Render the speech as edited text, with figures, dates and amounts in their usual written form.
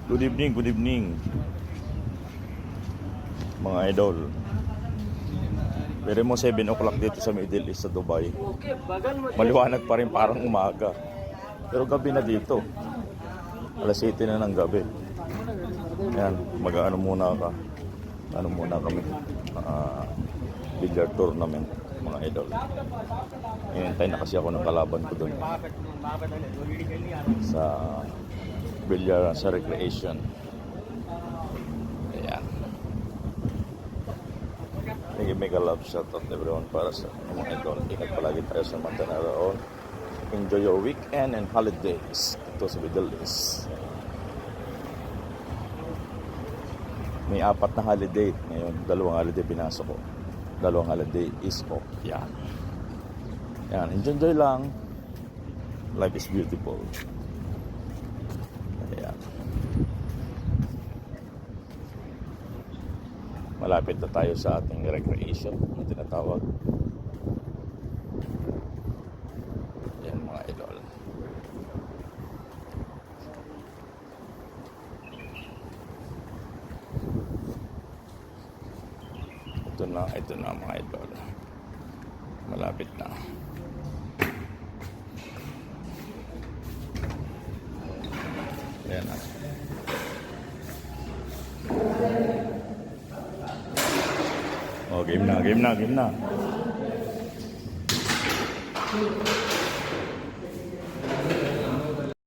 Good evening mga idol. Pero mo 7 o'clock dito sa Middle East sa Dubai. Maliwanag pa rin parang umaga. Pero gabi na dito. Alas 7 na ng gabi. Yan, mag-ano muna ka. Ano muna kami. Billiard tournament mga idol. Hintay na kasi ako ng kalaban ko doon. Sa billiard sa recreation. Ayan. Make a love shot out everyone para sa mga idol. Ingat palagi tayo sa Mantanaraon. Enjoy your weekend and holidays. Ito sa Middle East. May 4 na holiday. Ngayon, 2 holiday pinasok ko. 2 holiday is off. Yan. Yan. Enjoy lang. Life is beautiful. Ayan. Malapit na tayo sa ating recreation na tinatawag. Yan mga idol. Ito na mga idol. Malapit na. Ayan na. Oh, game na.